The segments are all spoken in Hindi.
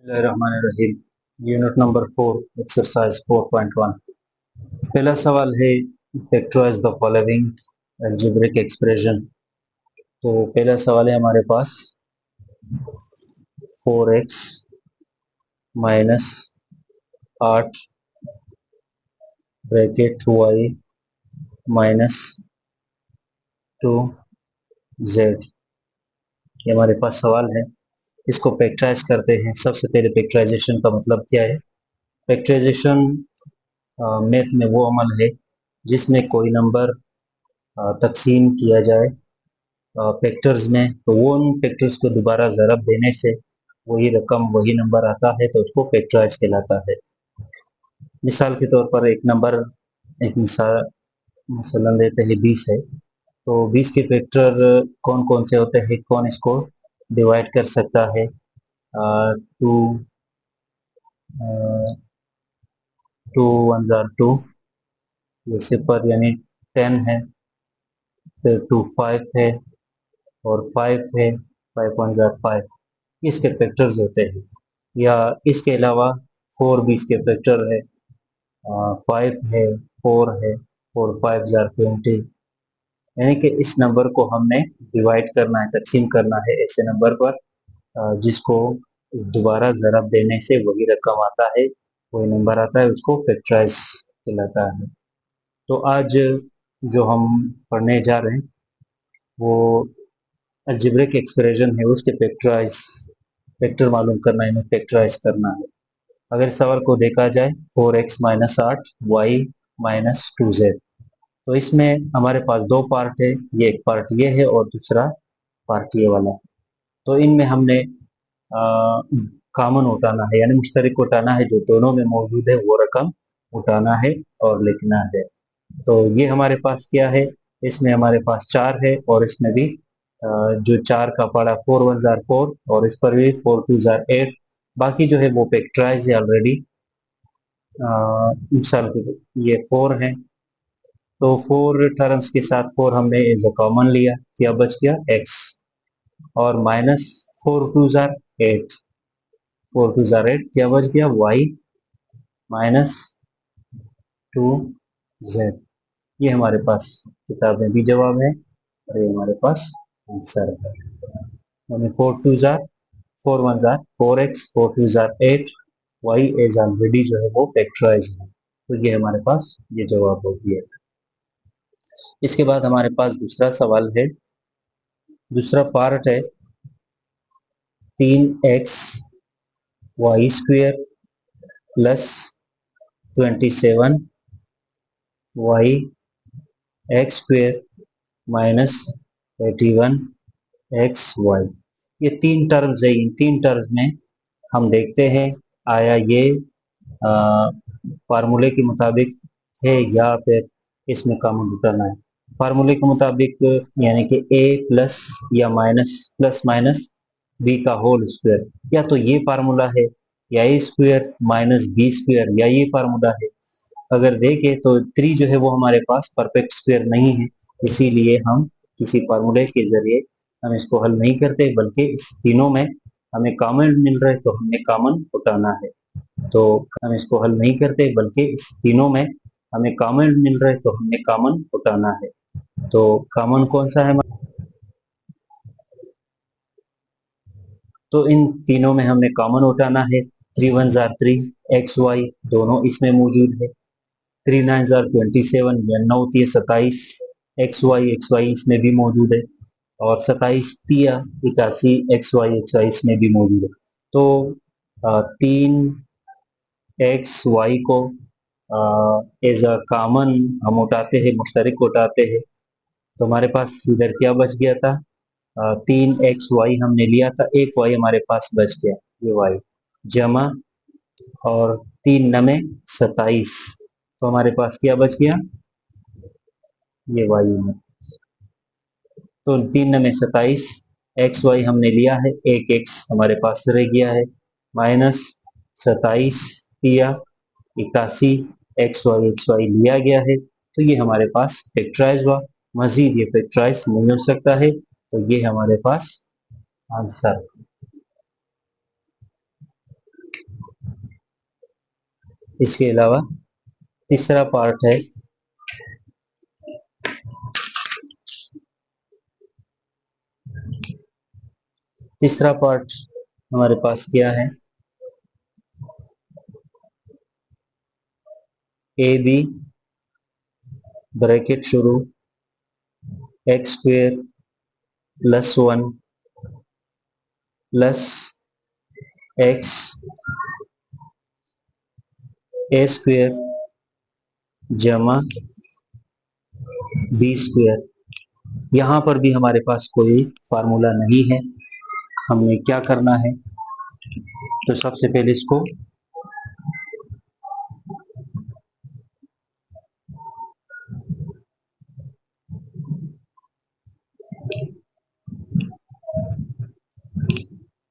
बिस्मिल्लाहिर्रहमानिर्रहीम। Unit number 4 exercise 4.1। पहला सवाल है factorise the following algebraic expression. तो पहला सवाल है हमारे पास 4x minus 8 bracket y minus 2z। ये हमारे पास सवाल है, इसको फैक्टराइज करते हैं। सबसे पहले फैक्टराइजेशन का मतलब क्या है। फैक्टराइजेशन मैथ में वो अमल है जिसमें कोई नंबर तकसीम किया जाए फैक्टर्स में, तो वो उन फैक्टर्स को दोबारा ज़रब देने से वही रकम वही नंबर आता है, तो उसको फैक्टराइज कहलाता है। मिसाल के तौर पर एक नंबर, एक मसलन लेते हैं 20 है, तो 20 के फैक्टर कौन कौन से होते हैं, कौन इसको डिवाइड कर सकता है। टू 2 जैसे पर यानी 10 है, फिर 2 5 है और 5 है, 5 1 5, इसके फैक्टर्स होते हैं। या इसके अलावा 4 भी इसके फैक्टर है, 5 है, 4 है, 4 5 20, यानी कि इस नंबर को हमने डिवाइड करना है, तकसीम करना है ऐसे नंबर पर जिसको दोबारा ज़रब देने से वही रकम आता है, वही नंबर आता है, उसको फैक्टराइज कहलाता है। तो आज जो हम पढ़ने जा रहे हैं वो अलजेब्रिक एक्सप्रेशन है, उसके फैक्टर मालूम करना है, इन्हें फैक्टराइज करना है। अगर सवाल को देखा जाए 4x minus 8 Y minus 2z, तो इसमें हमारे पास दो पार्ट है, ये एक पार्ट ये है और दूसरा पार्ट ये वाला। तो इनमें हमने कॉमन उठाना है, यानी मुश्तरक उठाना है, जो दोनों में मौजूद है वो रकम उठाना है और लिखना है। तो ये हमारे पास क्या है, इसमें हमारे पास 4 है और इसमें भी जो 4 का पड़ा 4 1 जार 4 और इस पर भी 4 2 जार 8। बाकी जो है वो फैक्टराइज है ऑलरेडी। मिसाल के ये 4 है, तो 4 टर्म्स के साथ 4 हमने एज अ कॉमन लिया, क्या बच गया x, और माइनस 4 2 जार 8, 4 2 जार 8, क्या बच गया y माइनस 2z। ये हमारे पास किताब में भी जवाब है और ये हमारे पास आंसर है। यानी 4 2 जार 4 1 जार 4x, 4 2 जार 8, y एज ऑलरेडी जो है वो फैक्टराइज है, तो ये हमारे पास ये जवाब हो गया। इसके बाद हमारे पास दूसरा सवाल है, दूसरा पार्ट है 3x y square plus 27 y x square minus 81 x y. ये तीन टर्म्स है, इन तीन टर्म्स में हम देखते हैं आया ये फार्मूले के मुताबिक है या फिर इसमें कॉमन उठाना है। फार्मूले के मुताबिक यानी कि a प्लस या माइनस प्लस माइनस b का होल स्क्वायर, या तो ये फार्मूला है या a square minus b square, या ये फार्मूला है। अगर देखें तो 3 जो है वो हमारे पास परफेक्ट स्क्वायर नहीं है, इसीलिए हम किसी फार्मूले के जरिए हम इसको हल नहीं करते, बल्कि इस तीनों में हमें कॉमन मिल रहा है तो हमने कॉमन उठाना है। तो हम इसको हल नहीं करते, बल्कि इस तीनों में हमें कॉमन मिल रहा है तो हमने कॉमन उठाना है। तो कॉमन कौन सा है, तो इन तीनों में हमने कॉमन उठाना है। 3 1 जार 3, एक्स वाई दोनों इसमें मौजूद है। 3 9 जार 27 या 9 3 27, एक्स वाई इसमें भी मौजूद है। और 27 तिया 81, एक्स वाई इसमें भी मौजूद है। तो 3 एक्स वाई को एज अ कॉमन हम उठाते हैं, मुश्तरक उठाते हैं, तो हमारे पास इधर क्या बच गया था, 3 एक्स वाई हमने लिया था, एक वाई हमारे पास बच गया, ये वाई जमा, और 3 नमे 27, तो हमारे पास क्या बच गया, ये वाई में। तो 3 नमे 27, एक्स वाई हमने लिया है, एक एक्स हमारे पास रह गया है, माइनस 27 या 81, एक्स वाई लिया गया है, तो ये हमारे पास फैक्टराइज हुआ। मजीद ये फैक्टराइज नहीं हो सकता है, तो ये हमारे पास आंसर। इसके अलावा तीसरा पार्ट है तीसरा पार्ट हमारे पास क्या है, ए बी ब्रैकेट शुरू x square plus 1 plus x a square जमा बी स्क्वेयर। यहाँ पर भी हमारे पास कोई फार्मूला नहीं है। हमें क्या करना है, तो सबसे पहले इसको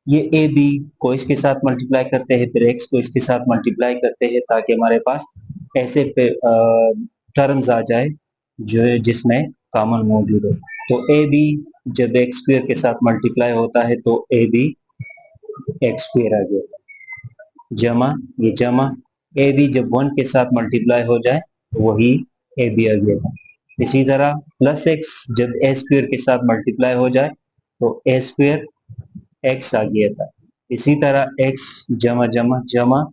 ये ए बी को इसके साथ मल्टीप्लाई करते हैं, फिर एक्स को इसके साथ मल्टीप्लाई करते हैं, ताकि हमारे पास ऐसे टर्म्स आ जाए जो जिसमें कॉमन मौजूद हो। तो ए बी जब एक्स स्क्वेयर के साथ मल्टीप्लाई होता है तो ए बी एक्स स्क्वेयर आ गया, जमा ये जमा ए बी जब 1 के साथ मल्टीप्लाई हो जाए तो वही ए बी आ गया था। इसी तरह प्लस एक्स जब ए स्क्वेयर के साथ मल्टीप्लाई हो जाए तो ए स्क्वेयर एक्स आ गया था। इसी तरह एक्स जमा जमा जमा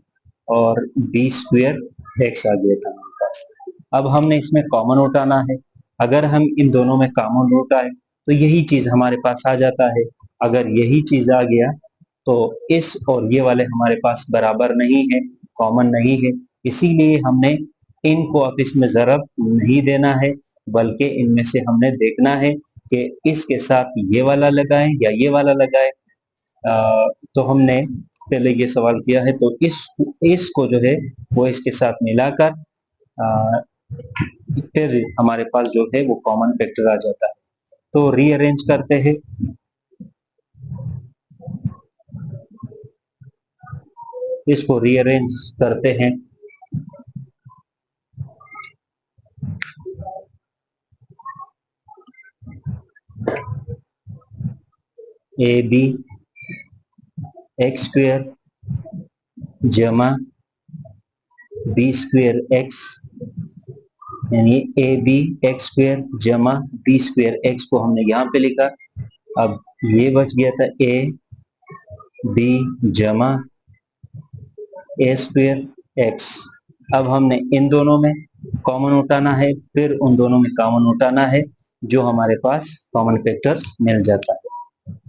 और बी स्क्वेयर एक्स आ गया था हमारे पास। अब हमने इसमें कॉमन उठाना है। अगर हम इन दोनों में कॉमन उठाए तो यही चीज हमारे पास आ जाता है। अगर यही चीज आ गया तो इस और ये वाले हमारे पास बराबर नहीं है, कॉमन नहीं है, इसीलिए हमने इनको अब इसमें ज़रब नहीं देना है, बल्कि इनमें से हमने देखना है कि इसके साथ ये वाला लगाएं या ये वाला लगाएं। तो हमने पहले ये सवाल किया है, तो इसको जो है वो इसके साथ मिलाकर फिर हमारे पास जो है वो कॉमन फैक्टर आ जाता है। तो रीअरेंज करते हैं, इसको रीअरेंज करते हैं। ए बी एक्स स्क्वेयर जमा बी स्क्वेयर एक्स, यानी ए बी एक्स स्क्वेयर जमा बी स्क्वेयर एक्स को हमने यहाँ पे लिखा। अब ये बच गया था ए बी जमा ए स्क्वेयर एक्स। अब हमने इन दोनों में कॉमन उठाना है, फिर उन दोनों में कॉमन उठाना है, जो हमारे पास कॉमन फैक्टर्स मिल जाता है।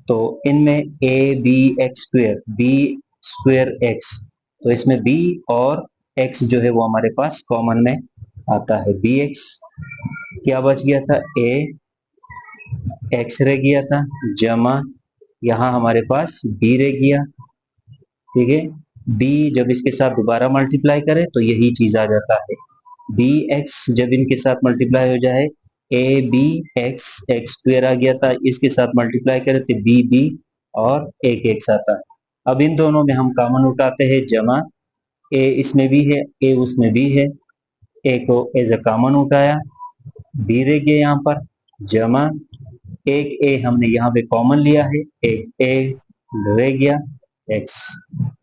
तो इनमें a b x square b square x, तो इसमें बी और एक्स जो है वो हमारे पास कॉमन में आता है। बी एक्स क्या बच गया था, ए एक्स रह गया था, जमा यहाँ हमारे पास बी रह गया। ठीक है, बी जब इसके साथ दोबारा मल्टीप्लाई करें तो यही चीज आ जाता है। बी एक्स जब इनके साथ मल्टीप्लाई हो जाए, a b x x square आ गया था, इसके साथ मल्टीप्लाई करें तो बी बी और एक एक्स आता है। अब इन दोनों में हम कॉमन उठाते हैं, जमा ए इसमें भी है ए उसमें भी है, ए को एज अ कॉमन उठाया, बी रह गया यहाँ पर, जमा एक ए हमने यहाँ पे कॉमन लिया है, एक ए रह गया, एक्स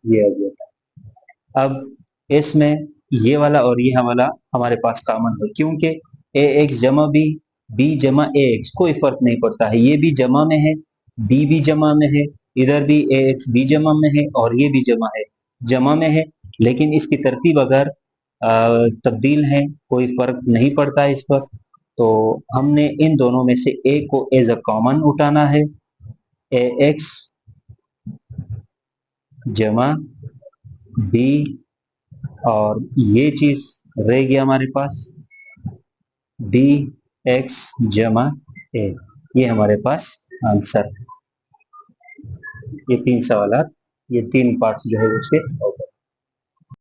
ये आ गया था। अब इसमें ये वाला और ये वाला हमारे पास कॉमन है, क्योंकि ए एक्स जमा बी बी जमा ए एक्स कोई फर्क नहीं पड़ता है। ये भी जमा में है, बी भी जमा में है, इधर भी ए एक्स बी जमा में है और ये भी जमा में है, लेकिन इसकी तरतीब अगर तब्दील है, कोई फर्क नहीं पड़ता है इस पर। तो हमने इन दोनों में से ए को एज अ कॉमन उठाना है, ए एक्स जमा बी और ये चीज रह गया हमारे पास बी एक्स जमा ए। ये हमारे पास आंसर है। ये तीन सवाल, ये तीन पार्ट्स जो है उसके